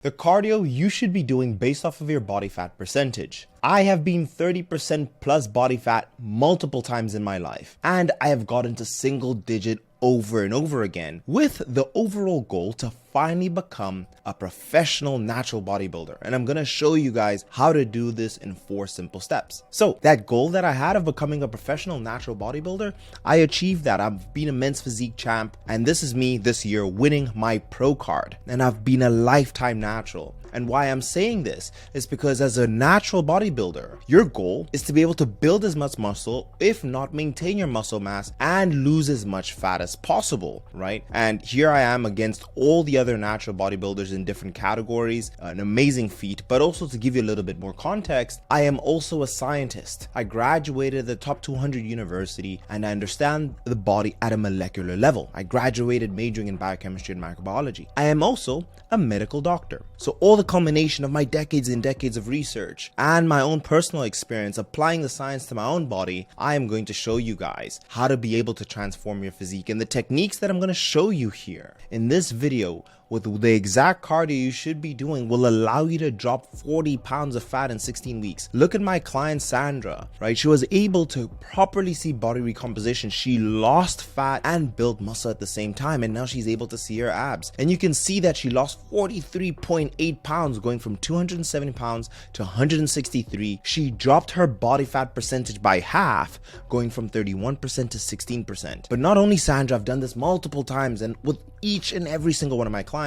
The cardio you should be doing based off of your body fat percentage. I have been 30% plus body fat multiple times in my life, and I have gotten to single digit over and over again with the overall goal to finally become a professional natural bodybuilder. And I'm gonna show you guys how to do this in 4 simple steps. So that goal that I had of becoming a professional natural bodybuilder, I achieved that. I've been a men's physique champ, and this is me this year winning my pro card, and I've been a lifetime natural. And why I'm saying this is because as a natural bodybuilder, your goal is to be able to build as much muscle, if not maintain your muscle mass, and lose as much fat as possible, right? And here I am against all the other natural bodybuilders in different categories, an amazing feat. But also, to give you a little bit more context, I am also a scientist. I graduated the top 200 university, and I understand the body at a molecular level. I graduated majoring in biochemistry and microbiology. I am also a medical doctor. So all the culmination of my decades and decades of research and my own personal experience applying the science to my own body, I am going to show you guys how to be able to transform your physique. And the techniques that I'm going to show you here in this video with the exact cardio you should be doing will allow you to drop 40 pounds of fat in 16 weeks. Look at my client Sandra, right? She was able to properly see body recomposition. She lost fat and built muscle at the same time, and now she's able to see her abs. And you can see that she lost 43.8 pounds, going from 270 pounds to 163. She dropped her body fat percentage by half, going from 31% to 16%. But not only Sandra, I've done this multiple times, and with each and every single one of my clients.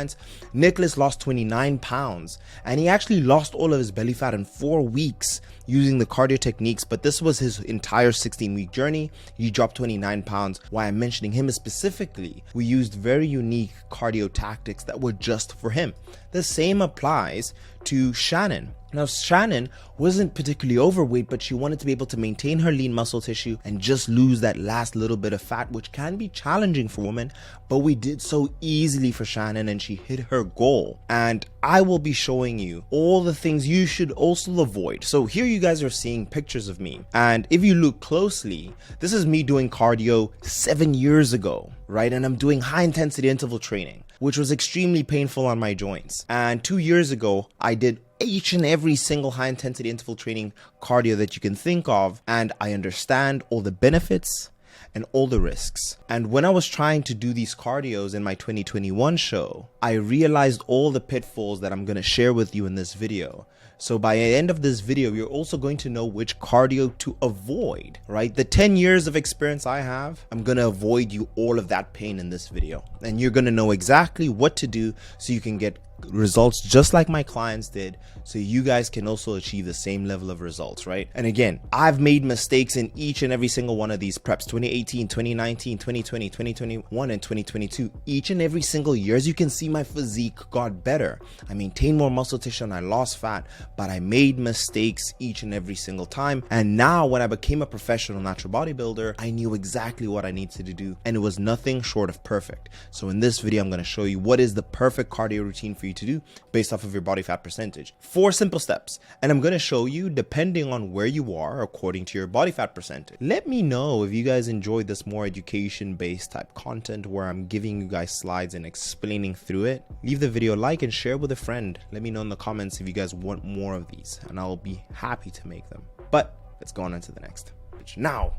Nicholas lost 29 pounds, and he actually lost all of his belly fat in 4 weeks using the cardio techniques, but this was his entire 16-week journey. He dropped 29 pounds. Why I'm mentioning him is specifically, we used very unique cardio tactics that were just for him. The same applies to Shannon. Now, Shannon wasn't particularly overweight, but she wanted to be able to maintain her lean muscle tissue and just lose that last little bit of fat, which can be challenging for women, but we did so easily for Shannon, and she hit her goal. And I will be showing you all the things you should also avoid. So here you guys are seeing pictures of me, and if you look closely, this is me doing cardio 7 years ago, right? And I'm doing high intensity interval training, which was extremely painful on my joints. And 2 years ago, I did each and every single high intensity interval training cardio that you can think of, and I understand all the benefits and all the risks. And when I was trying to do these cardios in my 2021 show, I realized all the pitfalls that I'm going to share with you in this video. So by the end of this video, you're also going to know which cardio to avoid, right? The 10 years of experience I have, I'm going to avoid you all of that pain in this video. And you're going to know exactly what to do so you can get results just like my clients did, so you guys can also achieve the same level of results, right? And again, I've made mistakes in each and every single one of these preps: 2018, 2019, 2020, 2021, and 2022. Each and every single year, as you can see, my physique got better. I maintained more muscle tissue and I lost fat, but I made mistakes each and every single time. And now when I became a professional natural bodybuilder, I knew exactly what I needed to do, and it was nothing short of perfect. So in this video, I'm going to show you what is the perfect cardio routine for you to do based off of your body fat percentage. 4 simple steps, and I'm going to show you depending on where you are according to your body fat percentage. Let me know if you guys enjoyed this more education based type content where I'm giving you guys slides and explaining through it. Leave the video a like and share with a friend. Let me know in the comments if you guys want more of these, and I'll be happy to make them. But let's go on into the next page. Now,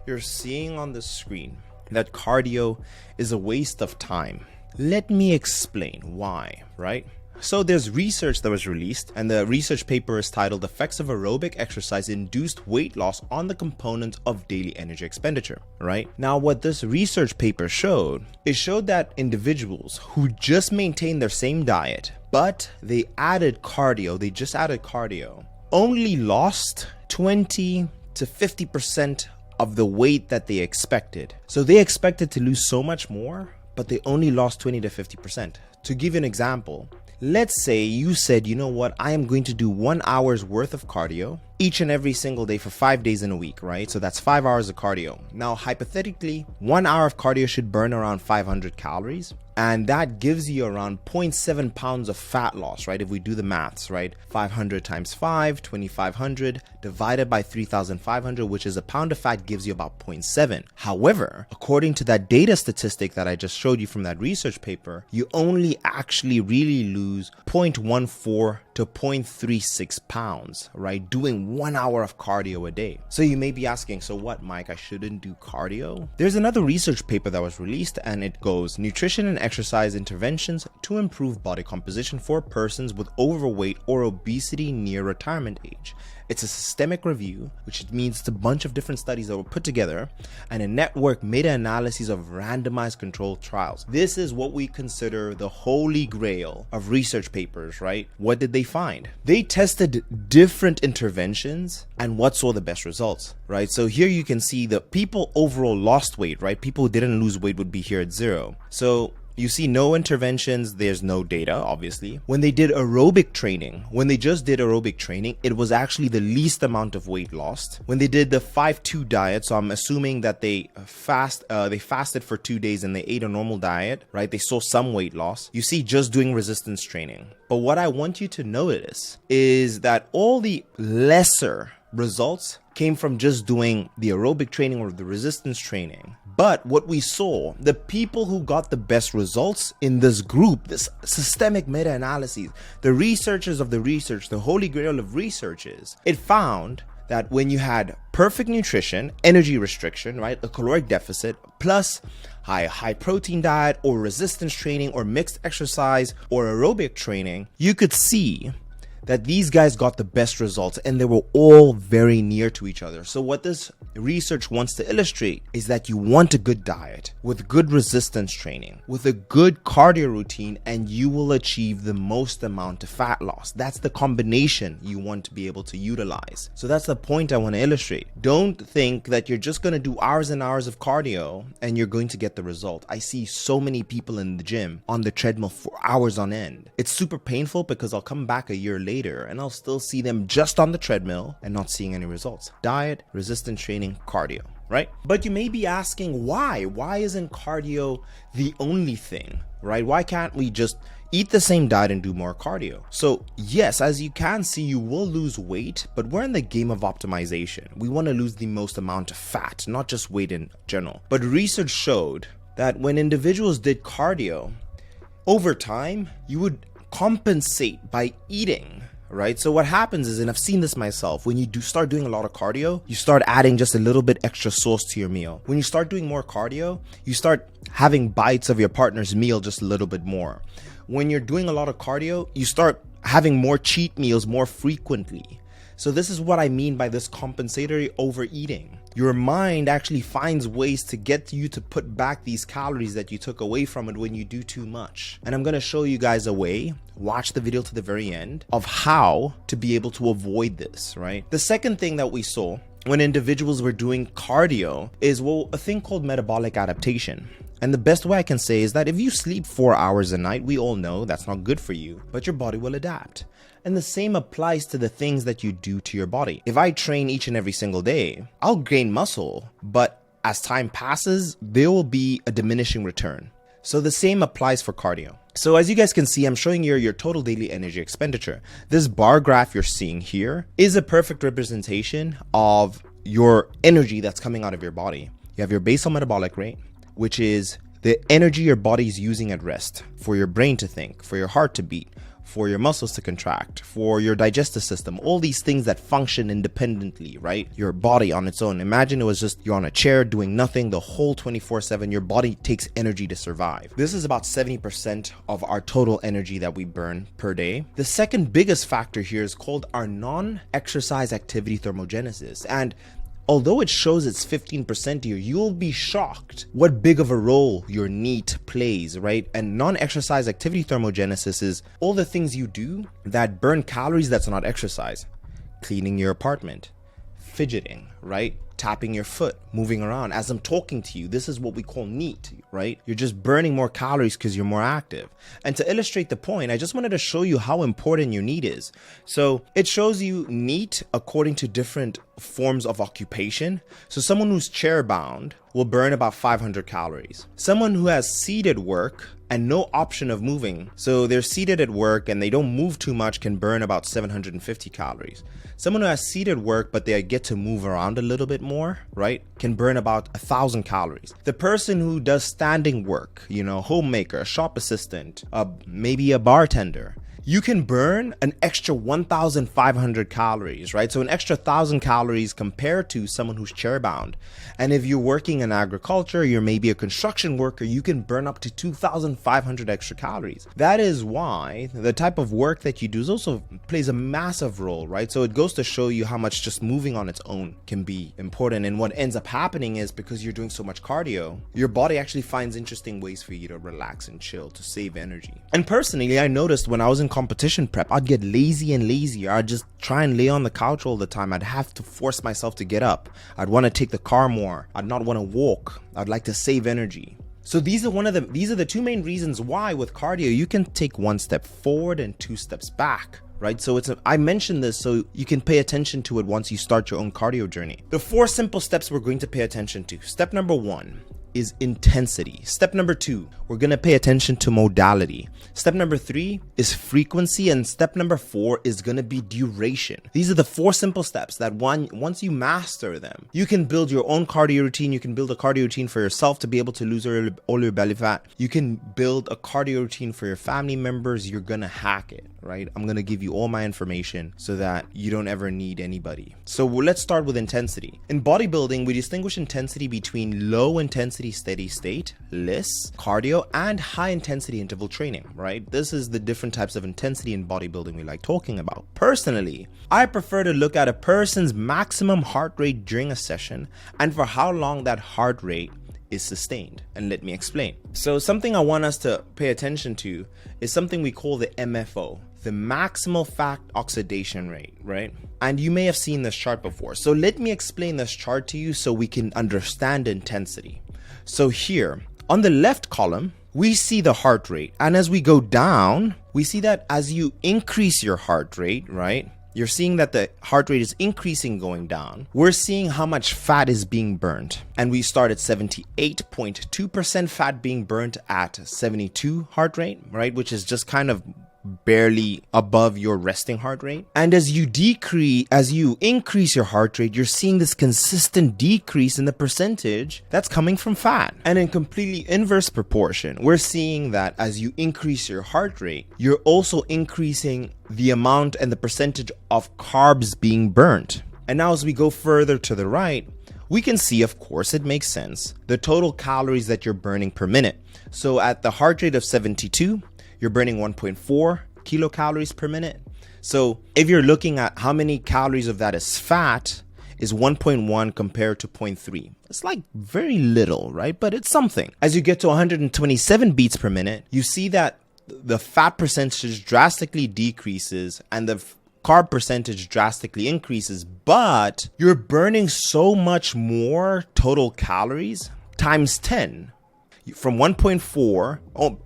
you're seeing on the screen that cardio is a waste of time. Let me explain why, right? So there's research that was released, and the research paper is titled Effects of Aerobic Exercise Induced Weight Loss on the Component of Daily Energy Expenditure, right? Now, what this research paper showed, it showed that individuals who just maintained their same diet, but they added cardio, only lost 20 to 50% of the weight that they expected. So they expected to lose so much more, but they only lost 20 to 50%. To give you an example, let's say you said, you know what, I am going to do 1 hour's worth of cardio each and every single day for 5 days in a week, right? So that's 5 hours of cardio. Now, hypothetically, 1 hour of cardio should burn around 500 calories. And that gives you around 0.7 pounds of fat loss, right? If we do the maths, right? 500 times 5, 2,500 divided by 3,500, which is a pound of fat, gives you about 0.7. However, according to that data statistic that I just showed you from that research paper, you only actually really lose 0.14 to 0.36 pounds, right? Doing 1 hour of cardio a day. So you may be asking, so what, Mike, I shouldn't do cardio? There's another research paper that was released and it goes, nutrition and exercise interventions to improve body composition for persons with overweight or obesity near retirement age. It's a systemic review, which means it's a bunch of different studies that were put together and a network meta-analyses of randomized controlled trials. This is what we consider the holy grail of research papers, right? What did they find? They tested different interventions and what saw the best results, right? So here you can see the people overall lost weight, right? People who didn't lose weight would be here at 0. So you see no interventions, there's no data, obviously. When they did aerobic training, when they just did aerobic training, it was actually the least amount of weight lost. When they did the 5-2 diet, so I'm assuming that they fasted for 2 days and they ate a normal diet, right? They saw some weight loss. You see just doing resistance training. But what I want you to notice is that all the lesser results came from just doing the aerobic training or the resistance training. But what we saw, the people who got the best results in this group, this systemic meta-analyses, the researchers of the research, the holy grail of researches, it found that when you had perfect nutrition, energy restriction, right, a caloric deficit, plus high protein diet or resistance training or mixed exercise or aerobic training, you could see that these guys got the best results and they were all very near to each other. So what this research wants to illustrate is that you want a good diet with good resistance training, with a good cardio routine, and you will achieve the most amount of fat loss. That's the combination you want to be able to utilize. So that's the point I want to illustrate. Don't think that you're just going to do hours and hours of cardio and you're going to get the result. I see so many people in the gym on the treadmill for hours on end. It's super painful because I'll come back a year later and I'll still see them just on the treadmill and not seeing any results. Diet, resistance training, cardio, right? But you may be asking why? Why isn't cardio the only thing, right? Why can't we just eat the same diet and do more cardio? So yes, as you can see, you will lose weight, but we're in the game of optimization. We want to lose the most amount of fat, not just weight in general. But research showed that when individuals did cardio, over time, you would compensate by eating, right? So what happens is, and I've seen this myself, when you start doing a lot of cardio, you start adding just a little bit extra sauce to your meal. When you start doing more cardio, you start having bites of your partner's meal just a little bit more. When you're doing a lot of cardio, you start having more cheat meals more frequently. So this is what I mean by this compensatory overeating. Your mind actually finds ways to get you to put back these calories that you took away from it when you do too much. And I'm going to show you guys a way, watch the video to the very end, of how to be able to avoid this, right? The second thing that we saw when individuals were doing cardio is, well, a thing called metabolic adaptation. And the best way I can say is that if you sleep 4 hours a night, we all know that's not good for you, but your body will adapt. And the same applies to the things that you do to your body. If I train each and every single day, I'll gain muscle, but as time passes, there will be a diminishing return. So the same applies for cardio. So as you guys can see, I'm showing you your total daily energy expenditure. This bar graph you're seeing here is a perfect representation of your energy that's coming out of your body. You have your basal metabolic rate, which is the energy your body is using at rest for your brain to think, for your heart to beat, for your muscles to contract, for your digestive system, all these things that function independently, right? Your body on its own. Imagine it was just you're on a chair doing nothing the whole 24/7. Your body takes energy to survive. This is about 70% of our total energy that we burn per day. The second biggest factor here is called our non-exercise activity thermogenesis. And although it shows it's 15% here, you'll be shocked what big of a role your NEAT plays, right? And non-exercise activity thermogenesis is all the things you do that burn calories that's not exercise. Cleaning your apartment, fidgeting, right? tapping your foot, moving around. As I'm talking to you, this is what we call NEAT, right? You're just burning more calories because you're more active. And to illustrate the point, I just wanted to show you how important your NEAT is. So it shows you NEAT according to different forms of occupation. So someone who's chair bound will burn about 500 calories. Someone who has seated work and no option of moving, so they're seated at work and they don't move too much, can burn about 750 calories. Someone who has seated work but they get to move around a little bit more, right, can burn about 1,000 calories. The person who does standing work, homemaker, shop assistant, maybe a bartender, you can burn an extra 1,500 calories, right? So an extra 1,000 calories compared to someone who's chair bound. And if you're working in agriculture, you're maybe a construction worker, you can burn up to 2,500 extra calories. That is why the type of work that you do is also plays a massive role, right? So it goes to show you how much just moving on its own can be important. And what ends up happening is because you're doing so much cardio, your body actually finds interesting ways for you to relax and chill, to save energy. And personally, I noticed when I was in competition prep, I'd get lazy and lazier. I'd just try and lay on the couch all the time. I'd have to force myself to get up. I'd want to take the car more. I'd not want to walk. I'd like to save energy. So these are the two main reasons why with cardio you can take one step forward and two steps back, right? So I mentioned this so you can pay attention to it once you start your own cardio journey. The 4 simple steps we're going to pay attention to. Step number 1 is intensity. Step number 2, we're going to pay attention to modality. Step number 3 is frequency, and step number 4 is going to be duration. These are the 4 simple steps that once you master them, you can build your own cardio routine. You can build a cardio routine for yourself to be able to lose all your belly fat. You can build a cardio routine for your family members. You're going to hack it, right? I'm going to give you all my information so that you don't ever need anybody. So let's start with intensity. In bodybuilding, we distinguish intensity between low intensity steady state, LISS, cardio, and high intensity interval training, right? This is the different types of intensity in bodybuilding we like talking about. Personally, I prefer to look at a person's maximum heart rate during a session and for how long that heart rate is sustained. And let me explain. So something I want us to pay attention to is something we call the MFO, the maximal fat oxidation rate, right? And you may have seen this chart before. So let me explain this chart to you so we can understand intensity. So here on the left column, we see the heart rate. And as we go down, we see that as you increase your heart rate, right? You're seeing that the heart rate is increasing going down. We're seeing how much fat is being burned. And we start at 78.2% fat being burnt at 72 heart rate, right? Which is just kind of barely above your resting heart rate. And as you increase your heart rate, you're seeing this consistent decrease in the percentage that's coming from fat. And in completely inverse proportion, we're seeing that as you increase your heart rate, you're also increasing the amount and the percentage of carbs being burnt. And now as we go further to the right, we can see, of course, it makes sense, the total calories that you're burning per minute. So at the heart rate of 72, you're burning 1.4 kilocalories per minute. So if you're looking at how many calories of that is fat, is 1.1 compared to 0.3. It's like very little, right? But it's something. As you get to 127 beats per minute, you see that the fat percentage drastically decreases and the carb percentage drastically increases, but you're burning so much more total calories times 10. From 1.4,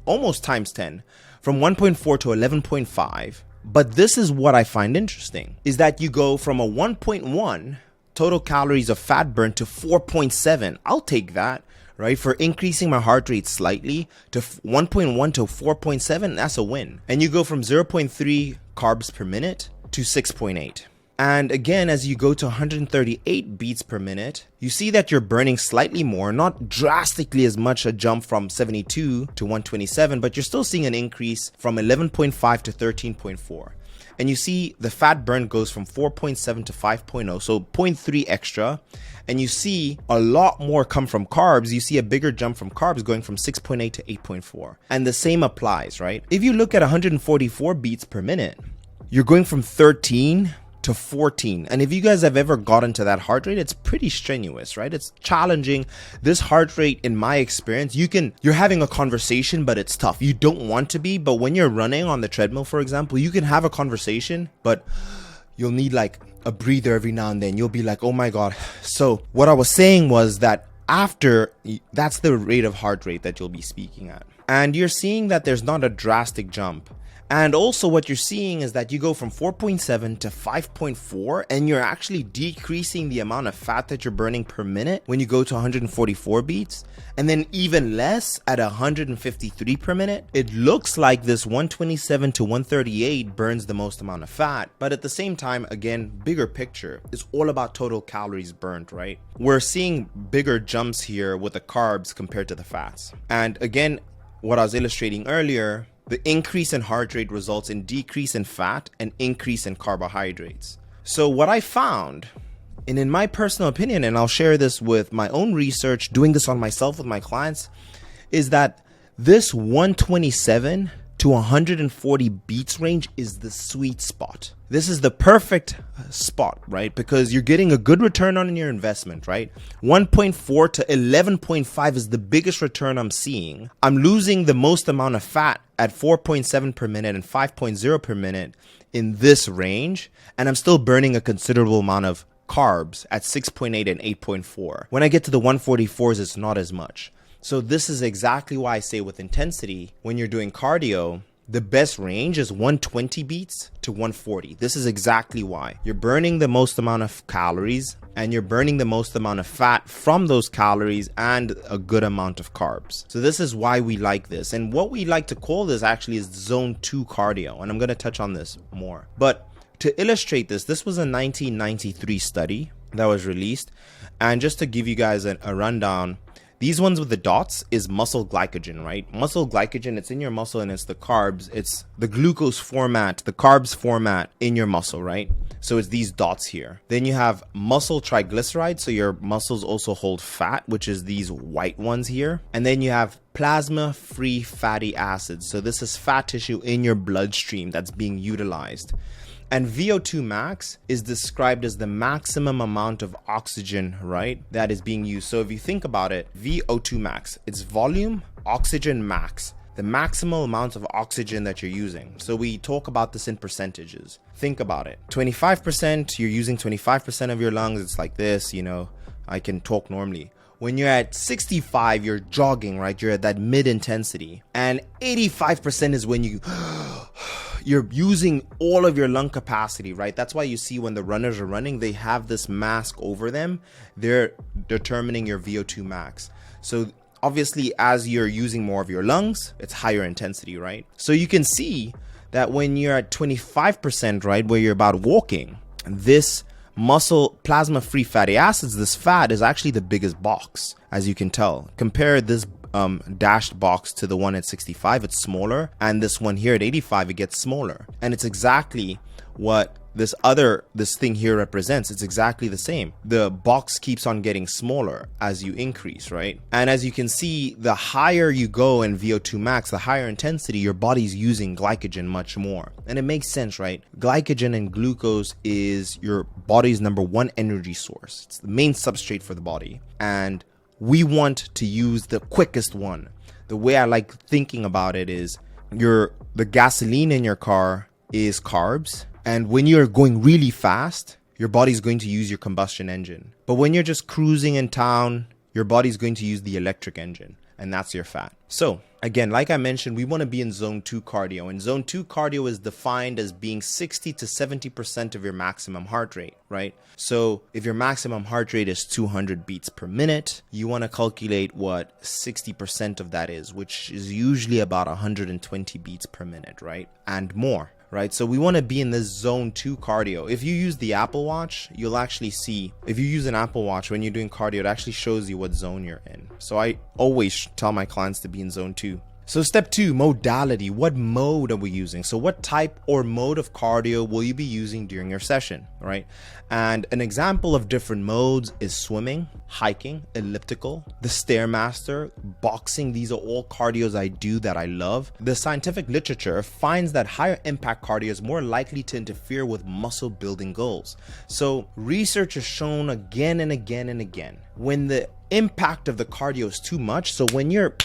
almost times 10, from 1.4 to 11.5. But this is what I find interesting, is that you go from a 1.1 total calories of fat burn to 4.7. I'll take that, right? For increasing my heart rate slightly to 1.1 to 4.7, that's a win. And you go from 0.3 carbs per minute to 6.8. And again, as you go to 138 beats per minute, you see that you're burning slightly more, not drastically as much a jump from 72 to 127, but you're still seeing an increase from 11.5 to 13.4. And you see the fat burn goes from 4.7 to 5.0, so 0.3 extra. And you see a lot more come from carbs. You see a bigger jump from carbs going from 6.8 to 8.4. And the same applies, right? If you look at 144 beats per minute, you're going from 13 to 14. And if you guys have ever gotten to that heart rate, it's pretty strenuous, right? It's challenging. This heart rate, in my experience, you're having a conversation, but it's tough. You don't want to be, but when you're running on the treadmill, for example, you can have a conversation, but you'll need like a breather every now and then. You'll be like, oh my God. So what I was saying was that after, that's the rate of heart rate that you'll be speaking at. And you're seeing that there's not a drastic jump. And also what you're seeing is that you go from 4.7 to 5.4, and you're actually decreasing the amount of fat that you're burning per minute when you go to 144 beats, and then even less at 153 per minute. It looks like this 127 to 138 burns the most amount of fat, but at the same time, again, bigger picture, it's all about total calories burnt, right? We're seeing bigger jumps here with the carbs compared to the fats. And again, what I was illustrating earlier, the increase in heart rate results in decrease in fat and increase in carbohydrates. So what I found, and in my personal opinion, and I'll share this with my own research, doing this on myself with my clients, is that this 127 to 140 beats range is the sweet spot. This is the perfect spot, right? Because you're getting a good return on your investment, right? 1.4 to 11.5 is the biggest return I'm seeing. I'm losing the most amount of fat at 4.7 per minute and 5.0 per minute in this range, and I'm still burning a considerable amount of carbs at 6.8 and 8.4. When I get to the 144s, it's not as much. So this is exactly why I say with intensity, when you're doing cardio, the best range is 120 beats to 140. This is exactly why. You're burning the most amount of calories and you're burning the most amount of fat from those calories and a good amount of carbs. So this is why we like this. And what we like to call this actually is zone 2 cardio. And I'm going to touch on this more. But to illustrate this, this was a 1993 study that was released. And just to give you guys a rundown, these ones with the dots is muscle glycogen, right? Muscle glycogen, it's in your muscle and it's the carbs. It's the glucose format, the carbs format in your muscle, right? So it's these dots here. Then you have muscle triglycerides. So your muscles also hold fat, which is these white ones here. And then you have plasma-free fatty acids. So this is fat tissue in your bloodstream that's being utilized. And VO2 max is described as the maximum amount of oxygen, right, that is being used. So if you think about it, VO2 max, it's volume, oxygen max, the maximal amount of oxygen that you're using. So we talk about this in percentages. Think about it. 25%, you're using 25% of your lungs. It's like this, you know, I can talk normally. When you're at 65, you're jogging, right? You're at that mid intensity. And 85% is when you're using all of your lung capacity, right? That's why you see when the runners are running, they have this mask over them. They're determining your VO2 max. So obviously, as you're using more of your lungs, it's higher intensity, right? So you can see that when you're at 25%, right, where you're about walking, this muscle plasma-free fatty acids, this fat is actually the biggest box, as you can tell. Compare this dashed box to the one at 65, it's smaller, and this one here at 85, it gets smaller. And it's exactly what this thing here represents. It's exactly the same. The box keeps on getting smaller as you increase, right? And as you can see, the higher you go in VO2 max, the higher intensity, your body's using glycogen much more. And it makes sense, right? Glycogen and glucose is your body's number 1 energy source. It's the main substrate for the body. And we want to use the quickest one. The way I like thinking about it is the gasoline in your car is carbs. And when you're going really fast, your body's going to use your combustion engine. But when you're just cruising in town, your body's going to use the electric engine. And that's your fat. So again, like I mentioned, we want to be in zone 2 cardio. And zone 2 cardio is defined as being 60 to 70% of your maximum heart rate, right? So if your maximum heart rate is 200 beats per minute, you want to calculate what 60% of that is, which is usually about 120 beats per minute, right? And more. Right? So we want to be in this zone 2 cardio. If you use the Apple Watch, you'll actually see, if you use an Apple Watch when you're doing cardio, it actually shows you what zone you're in. So I always tell my clients to be in zone 2. So step 2, modality. What mode are we using? So what type or mode of cardio will you be using during your session, right? And an example of different modes is swimming, hiking, elliptical, the Stairmaster, boxing. These are all cardios I do that I love. The scientific literature finds that higher impact cardio is more likely to interfere with muscle building goals. So research has shown again and again and again, when the impact of the cardio is too much, so when you're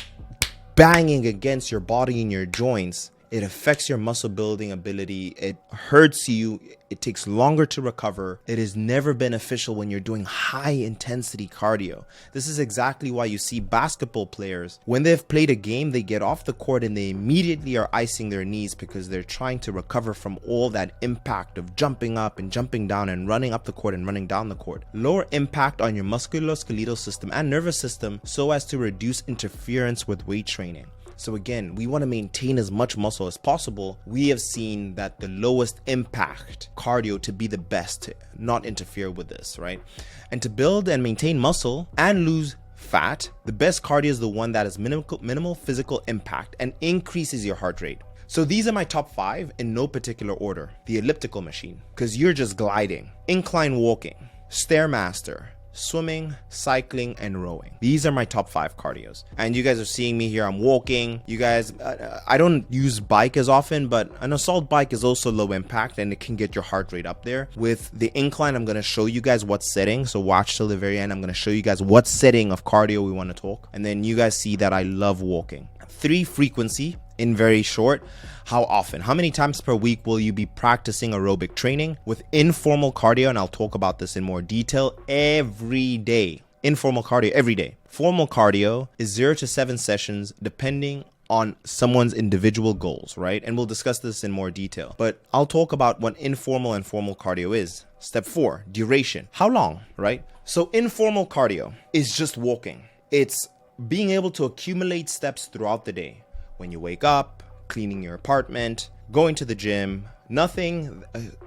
banging against your body and your joints, It affects your muscle building ability. It hurts you. It takes longer to recover. It is never beneficial when you're doing high intensity cardio. This is exactly why you see basketball players, when they've played a game, they get off the court and they immediately are icing their knees because they're trying to recover from all that impact of jumping up and jumping down and running up the court and running down the court. Lower impact on your musculoskeletal system and nervous system so as to reduce interference with weight training. So again, we want to maintain as much muscle as possible. We have seen that the lowest impact cardio to be the best, to not interfere with this, right? And to build and maintain muscle and lose fat, the best cardio is the one that has minimal physical impact and increases your heart rate. So these are my top 5 in no particular order. The elliptical machine, because you're just gliding. Incline walking, Stairmaster, swimming, cycling, and rowing. These are my top 5 cardios. And you guys are seeing me here. I'm walking. You guys, I don't use bike as often, but an assault bike is also low impact and it can get your heart rate up there. With the incline, I'm going to show you guys what setting. So watch till the very end. I'm going to show you guys what setting of cardio we want to talk. And then you guys see that I love walking. 3, frequency. In very short, how often? How many times per week will you be practicing aerobic training? With informal cardio, and I'll talk about this in more detail, every day. Informal cardio every day. Formal cardio is 0 to 7 sessions depending on someone's individual goals, right? And we'll discuss this in more detail. But I'll talk about what informal and formal cardio is. Step 4, duration. How long, right? So informal cardio is just walking. It's being able to accumulate steps throughout the day. When you wake up, cleaning your apartment, going to the gym, nothing,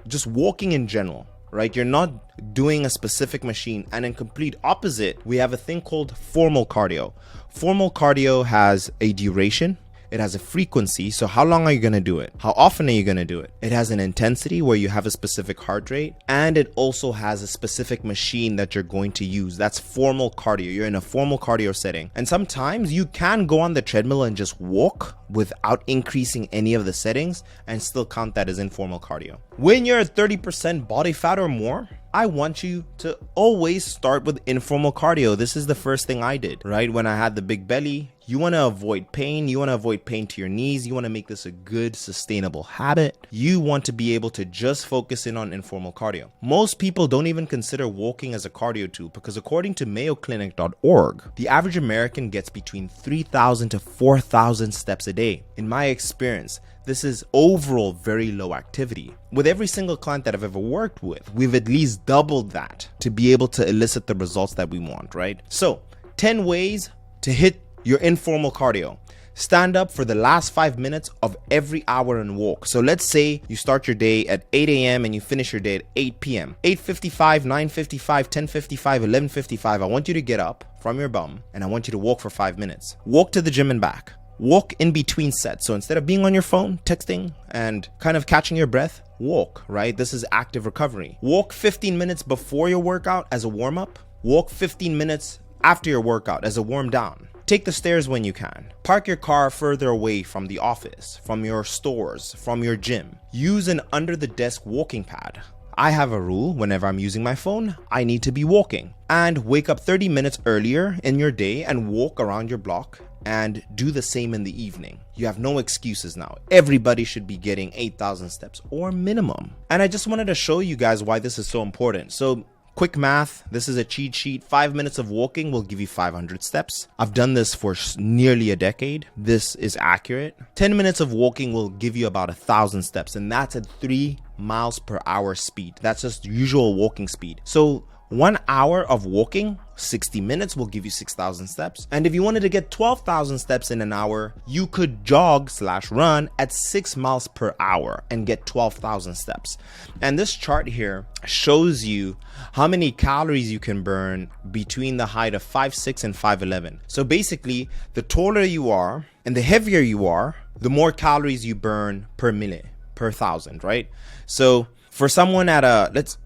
just walking in general, right? You're not doing a specific machine. And in complete opposite, we have a thing called formal cardio. Formal cardio has a duration. It has a frequency. So how long are you going to do it? How often are you going to do it? It has an intensity where you have a specific heart rate, and it also has a specific machine that you're going to use. That's formal cardio. You're in a formal cardio setting. And sometimes you can go on the treadmill and just walk without increasing any of the settings and still count that as informal cardio. When you're at 30% body fat or more, I want you to always start with informal cardio. This is the first thing I did, right? When I had the big belly, you want to avoid pain. You want to avoid pain to your knees. You want to make this a good, sustainable habit. You want to be able to just focus in on informal cardio. Most people don't even consider walking as a cardio tool because according to mayoclinic.org, the average American gets between 3,000 to 4,000 steps a day. In my experience, this is overall very low activity. With every single client that I've ever worked with, we've at least doubled that to be able to elicit the results that we want, right? So 10 ways to hit your informal cardio. Stand up for the last 5 minutes of every hour and walk. So let's say you start your day at 8 a.m. and you finish your day at 8 p.m. 8:55, 9:55, 10:55, 11:55. I want you to get up from your bum and I want you to walk for 5 minutes. Walk to the gym and back. Walk in between sets. So instead of being on your phone, texting, and kind of catching your breath, walk, right? This is active recovery. Walk 15 minutes before your workout as a warm-up. Walk 15 minutes after your workout as a warm down. Take the stairs when you can. Park your car further away from the office, from your stores, from your gym. Use an under-the-desk walking pad. I have a rule: whenever I'm using my phone, I need to be walking. And wake up 30 minutes earlier in your day and walk around your block, and do the same in the evening. You have no excuses now. Everybody should be getting 8,000 steps or minimum. And I just wanted to show you guys why this is so important. So quick math, this is a cheat sheet. 5 minutes of walking will give you 500 steps. I've done this for nearly a decade. This is accurate. 10 minutes of walking will give you about 1,000 steps, and that's at 3 miles per hour speed. That's just usual walking speed. So 1 hour of walking, 60 minutes, will give you 6,000 steps. And if you wanted to get 12,000 steps in an hour, you could jog/run at 6 miles per hour and get 12,000 steps. And this chart here shows you how many calories you can burn between the height of 5'6" and 5'11". So basically, the taller you are and the heavier you are, the more calories you burn per minute, per thousand, right? So for someone at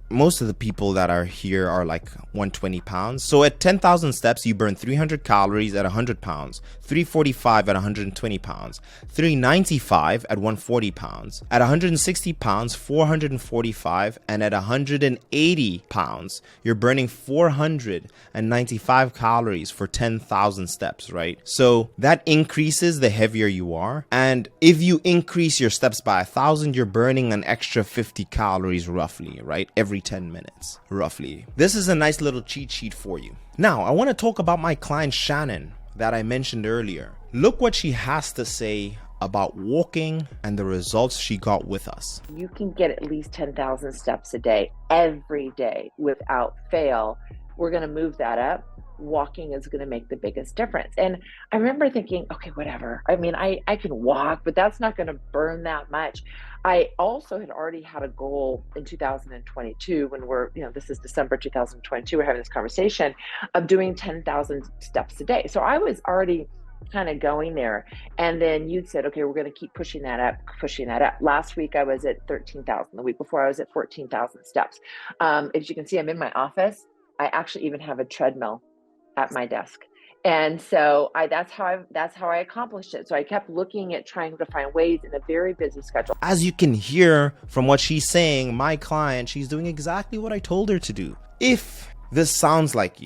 most of the people that are here are like 120 pounds. So at 10,000 steps, you burn 300 calories at 100 pounds, 345 at 120 pounds, 395 at 140 pounds, at 160 pounds, 445, and at 180 pounds, you're burning 495 calories for 10,000 steps, right? So that increases the heavier you are. And if you increase your steps by 1,000, you're burning an extra 50 calories roughly, right? Every 10 minutes, roughly. This is a nice little cheat sheet for you. Now, I want to talk about my client Shannon that I mentioned earlier. Look what she has to say about walking and the results she got with us. You can get at least 10,000 steps a day, every day, without fail. We're going to move that up. Walking is going to make the biggest difference. And I remember thinking, okay, whatever. I mean, I can walk, but that's not going to burn that much. I also had already had a goal in 2022 when this is December 2022, we're having this conversation of doing 10,000 steps a day. So I was already kind of going there. And then you'd said, okay, we're going to keep pushing that up. Last week, I was at 13,000. The week before, I was at 14,000 steps. As you can see, I'm in my office. I actually even have a treadmill at my desk. And so that's how I accomplished it. So I kept looking at trying to find ways in a very busy schedule. As you can hear from what she's saying, my client, she's doing exactly what I told her to do. If this sounds like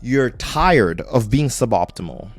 you're tired of being suboptimal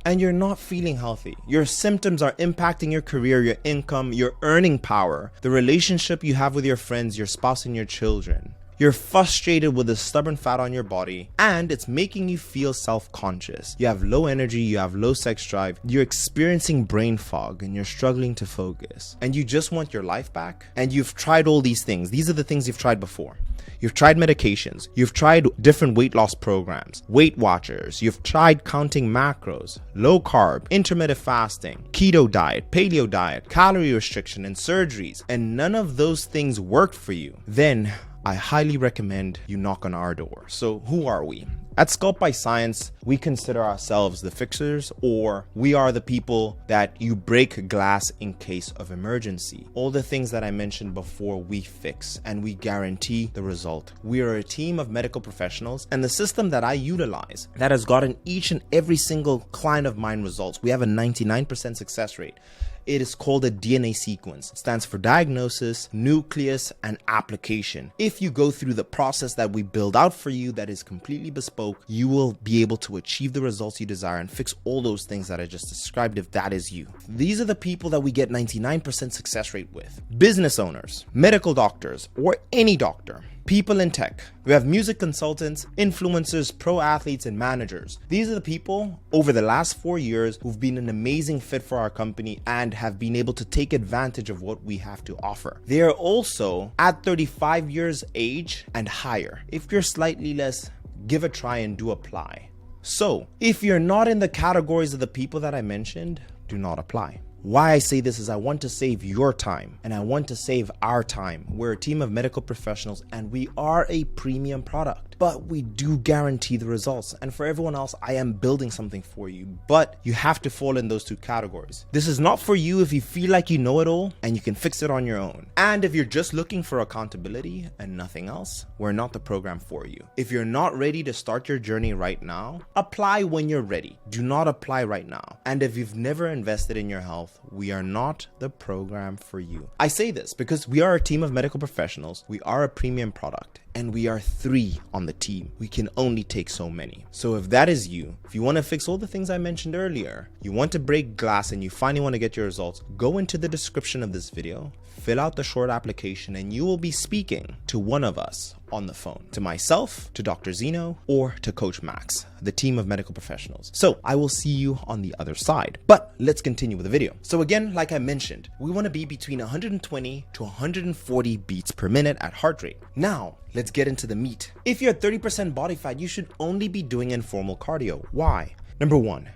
and you're not feeling healthy, your symptoms are impacting your career, your income, your earning power, the relationship you have with your friends, your spouse, and your children. You're frustrated with the stubborn fat on your body, and it's making you feel self-conscious. You have low energy, you have low sex drive, you're experiencing brain fog, and you're struggling to focus. And you just want your life back, and you've tried all these things. These are the things you've tried before. You've tried medications, you've tried different weight loss programs, Weight Watchers, you've tried counting macros, low carb, intermittent fasting, keto diet, paleo diet, calorie restriction, and surgeries, and none of those things worked for you. Then I highly recommend you knock on our door. So who are we? At Sculpt by Science, we consider ourselves the fixers, or we are the people that you break glass in case of emergency. All the things that I mentioned before, we fix, and we guarantee the result. We are a team of medical professionals, and the system that I utilize that has gotten each and every single client of mine results, we have a 99% success rate. It is called a DNA sequence. It stands for diagnosis, nucleus, and application. If you go through the process that we build out for you that is completely bespoke, you will be able to achieve the results you desire and fix all those things that I just described if that is you. These are the people that we get 99% success rate with. Business owners, medical doctors, or any doctor. People in tech. We have music consultants, influencers, pro athletes, and managers. These are the people over the last 4 years who've been an amazing fit for our company and have been able to take advantage of what we have to offer. They are also at 35 years age and higher. If you're slightly less, give a try and do apply. So if you're not in the categories of the people that I mentioned, do not apply. Why I say this is I want to save your time and I want to save our time. We're a team of medical professionals and we are a premium product, but we do guarantee the results. And for everyone else, I am building something for you, but you have to fall in those two categories. This is not for you if you feel like you know it all and you can fix it on your own. And if you're just looking for accountability and nothing else, we're not the program for you. If you're not ready to start your journey right now, apply when you're ready. Do not apply right now. And if you've never invested in your health, we are not the program for you. I say this because we are a team of medical professionals, we are a premium product, and we are 3 on the team. We can only take so many. So if that is you, if you want to fix all the things I mentioned earlier, you want to break glass and you finally want to get your results, go into the description of this video, fill out the short application, and you will be speaking to one of us on the phone, to myself, to Dr. Zeno, or to Coach Max, the team of medical professionals. So I will see you on the other side, but let's continue with the video. So again, like I mentioned, we want to be between 120 to 140 beats per minute at heart rate. Now, let's get into the meat. If you're at 30% body fat, you should only be doing informal cardio. Why? Number 1,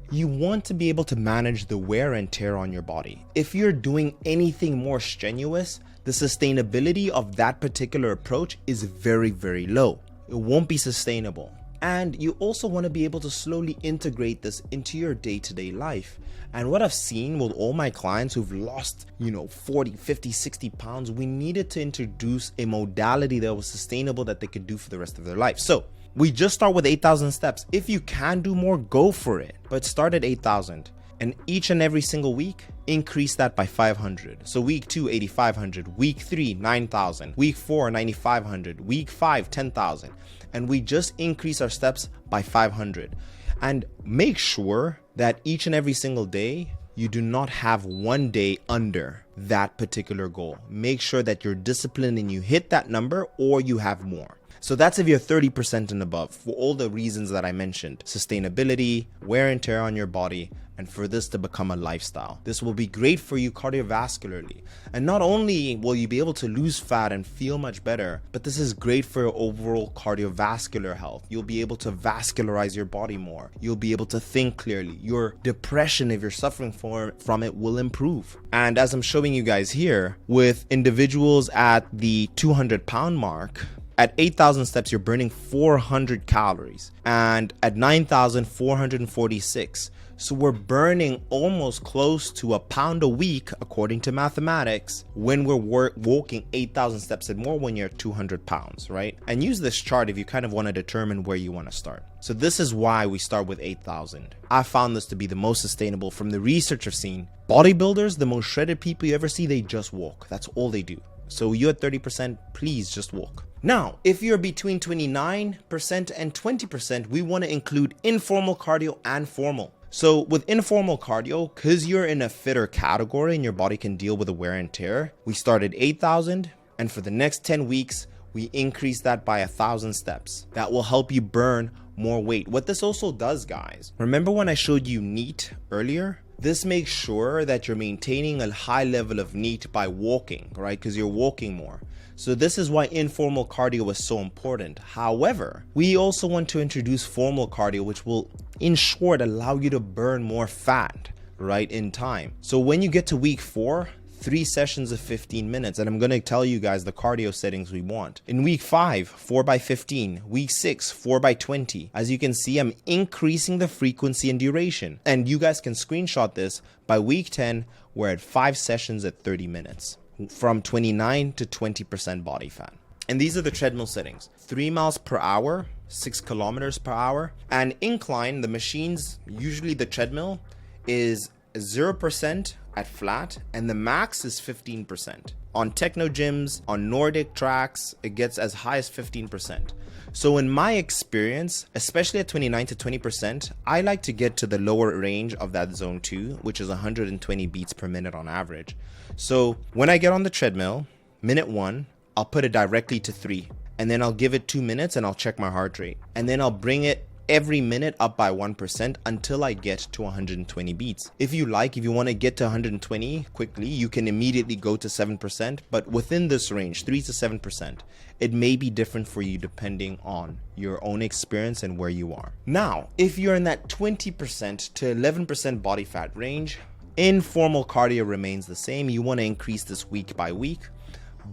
you want to be able to manage the wear and tear on your body. If you're doing anything more strenuous, the sustainability of that particular approach is very, very low. It won't be sustainable. And you also want to be able to slowly integrate this into your day-to-day life. And what I've seen with all my clients who've lost, 40, 50, 60 pounds, we needed to introduce a modality that was sustainable that they could do for the rest of their life. So we just start with 8,000 steps. If you can do more, go for it. But start at 8,000. And each and every single week, increase that by 500. So week 2, 8,500. Week 3, 9,000. Week 4, 9,500. Week 5, 10,000. And we just increase our steps by 500. And make sure that each and every single day, you do not have one day under that particular goal. Make sure that you're disciplined and you hit that number, or you have more. So that's if you're 30% and above, for all the reasons that I mentioned: sustainability, wear and tear on your body, and for this to become a lifestyle. This will be great for you cardiovascularly. And not only will you be able to lose fat and feel much better, but this is great for your overall cardiovascular health. You'll be able to vascularize your body more. You'll be able to think clearly. Your depression, if you're suffering from it, will improve. And as I'm showing you guys here, with individuals at the 200-pound mark, at 8,000 steps, you're burning 400 calories, and at 9,446. So we're burning almost close to a pound a week, according to mathematics, when we're walking 8,000 steps and more when you're 200 pounds, right? And use this chart if you kind of want to determine where you want to start. So this is why we start with 8,000. I found this to be the most sustainable from the research I've seen. Bodybuilders, the most shredded people you ever see, they just walk. That's all they do. So you at 30%, please just walk. Now, if you're between 29% and 20%, we want to include informal cardio and formal. So with informal cardio, because you're in a fitter category and your body can deal with the wear and tear, we started 8,000, and for the next 10 weeks, we increase that by 1,000 steps. That will help you burn more weight. What this also does, guys, remember when I showed you NEAT earlier? This makes sure that you're maintaining a high level of NEAT by walking, right? Because you're walking more. So this is why informal cardio is so important. However, we also want to introduce formal cardio, which will, in short, allow you to burn more fat, right, in time. So when you get to week 4, 3 sessions of 15 minutes, and I'm going to tell you guys the cardio settings we want. In week 5, 4 by 15. Week 6, 4 by 20. As you can see, I'm increasing the frequency and duration. And you guys can screenshot this. By week 10, we're at 5 sessions at 30 minutes. From 29 to 20% body fat. And these are the treadmill settings: 3 miles per hour, 6 kilometers per hour. And incline, the machines, usually the treadmill is 0% at flat, and the max is 15%. On techno gyms, on Nordic tracks, it gets as high as 15%. So in my experience, especially at 29 to 20%, I like to get to the lower range of that zone 2, which is 120 beats per minute on average. So when I get on the treadmill, minute 1, I'll put it directly to 3, and then I'll give it 2 minutes and I'll check my heart rate. And then I'll bring it every minute up by 1% until I get to 120 beats. If you want to get to 120 quickly, you can immediately go to 7%, but within this range, 3 to 7%, it may be different for you depending on your own experience and where you are. Now, if you're in that 20% to 11% body fat range, informal cardio remains the same. You want to increase this week by week,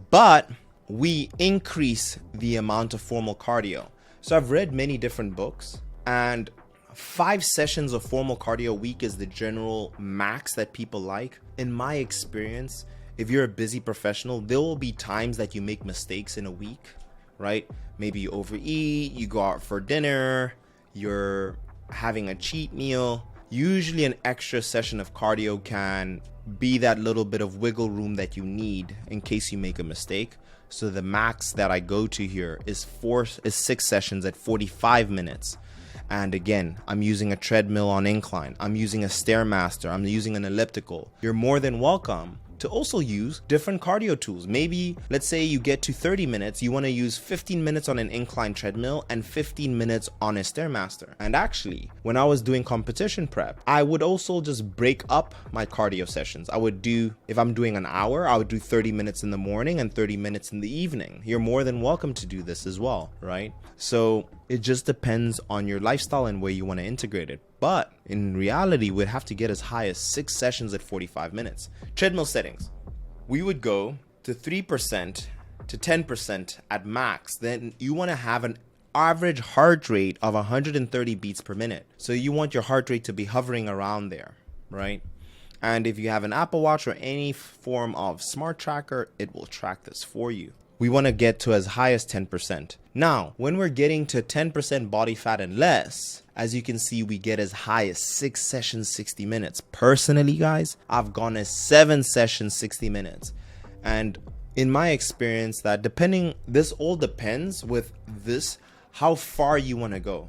but we increase the amount of formal cardio. So I've read many different books, and 5 sessions of formal cardio a week is the general max that people like. In my experience, if you're a busy professional, there will be times that you make mistakes in a week, right? Maybe you overeat, you go out for dinner, you're having a cheat meal. Usually an extra session of cardio can be that little bit of wiggle room that you need in case you make a mistake. So the max that I go to here is 6 sessions at 45 minutes. And again, I'm using a treadmill on incline. I'm using a Stairmaster. I'm using an elliptical. You're more than welcome to also use different cardio tools. Maybe, let's say you get to 30 minutes, you want to use 15 minutes on an incline treadmill and 15 minutes on a Stairmaster. And actually, when I was doing competition prep, I would also just break up my cardio sessions. I would do, if I'm doing an hour, I would do 30 minutes in the morning and 30 minutes in the evening. You're more than welcome to do this as well, right? So it just depends on your lifestyle and where you want to integrate it. But in reality, we'd have to get as high as 6 sessions at 45 minutes. Treadmill settings. We would go to 3% to 10% at max. Then you want to have an average heart rate of 130 beats per minute. So you want your heart rate to be hovering around there, right? And if you have an Apple Watch or any form of smart tracker, it will track this for you. We want to get to as high as 10%. Now, when we're getting to 10% body fat and less, as you can see, we get as high as 6 sessions, 60 minutes. Personally, guys, I've gone as 7 sessions, 60 minutes. And in my experience, this all depends with this, how far you want to go.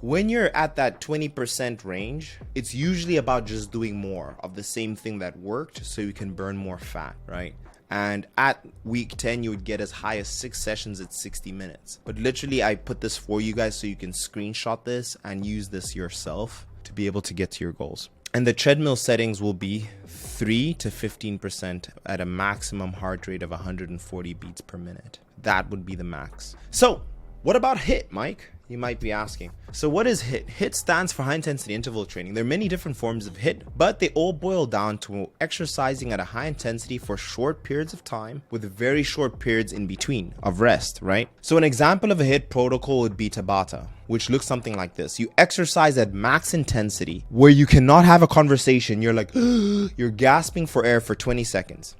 When you're at that 20% range, it's usually about just doing more of the same thing that worked so you can burn more fat, right? And at week 10, you would get as high as 6 sessions at 60 minutes. But literally, I put this for you guys so you can screenshot this and use this yourself to be able to get to your goals. And the treadmill settings will be 3 to 15% at a maximum heart rate of 140 beats per minute. That would be the max. So what about HIIT, Mike? You might be asking. So what is HIIT? HIIT stands for high intensity interval training. There are many different forms of HIIT, but they all boil down to exercising at a high intensity for short periods of time with very short periods in between of rest, right? So an example of a HIIT protocol would be Tabata, which looks something like this. You exercise at max intensity where you cannot have a conversation. You're like, you're gasping for air for 20 seconds.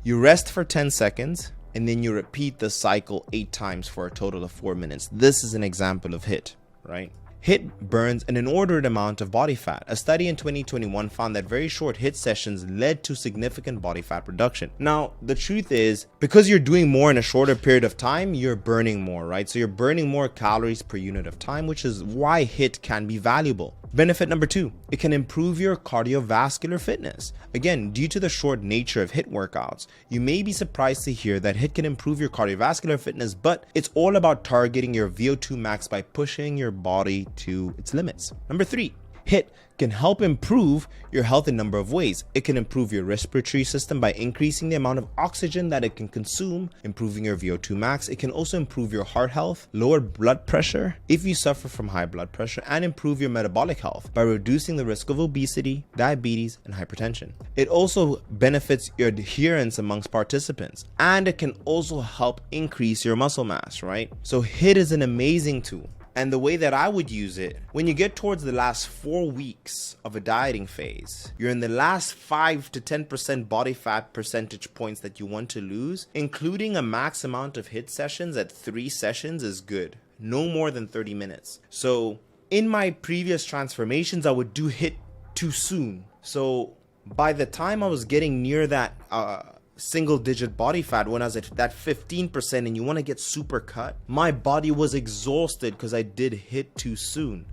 You rest for 10 seconds. And then you repeat the cycle 8 times for a total of 4 minutes. This is an example of HIIT, right? HIIT burns an inordinate amount of body fat. A study in 2021 found that very short HIIT sessions led to significant body fat reduction. Now, the truth is, because you're doing more in a shorter period of time, you're burning more, right? So you're burning more calories per unit of time, which is why HIIT can be valuable. Benefit number 2, it can improve your cardiovascular fitness. Again, due to the short nature of HIIT workouts, you may be surprised to hear that HIIT can improve your cardiovascular fitness, but it's all about targeting your VO2 max by pushing your body to its limits. Number 3, HIIT can help improve your health in a number of ways. It can improve your respiratory system by increasing the amount of oxygen that it can consume, improving your VO2 max. It can also improve your heart health, lower blood pressure if you suffer from high blood pressure, and improve your metabolic health by reducing the risk of obesity, diabetes, and hypertension. It also benefits your adherence amongst participants, and it can also help increase your muscle mass, right? So HIIT is an amazing tool. And the way that I would use it, when you get towards the last 4 weeks of a dieting phase, you're in the last 5 to 10% body fat percentage points that you want to lose, including a max amount of HIIT sessions at 3 sessions is good. No more than 30 minutes. So in my previous transformations, I would do HIIT too soon. So by the time I was getting near that single digit body fat, when I was at that 15% and you want to get super cut, my body was exhausted because I did HIIT too soon.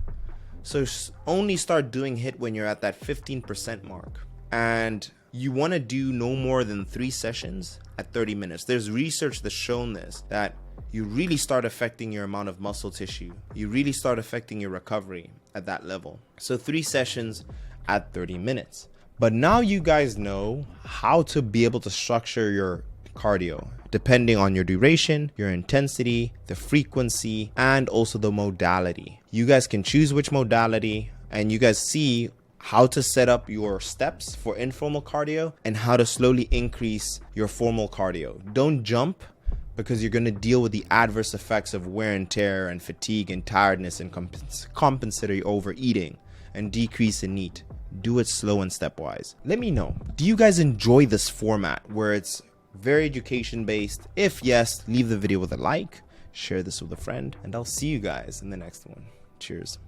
So only start doing HIIT when you're at that 15% mark, and you want to do no more than 3 sessions at 30 minutes. There's research that's shown this, that you really start affecting your amount of muscle tissue. You really start affecting your recovery at that level. So 3 sessions at 30 minutes. But now you guys know how to be able to structure your cardio depending on your duration, your intensity, the frequency, and also the modality. You guys can choose which modality, and you guys see how to set up your steps for informal cardio and how to slowly increase your formal cardio. Don't jump, because you're going to deal with the adverse effects of wear and tear and fatigue and tiredness and compensatory overeating and decrease in NEAT. Do it slow and stepwise. Let me know, do you guys enjoy this format where it's very education based? If yes, leave the video with a like, share this with a friend, and I'll see you guys in the next one. Cheers.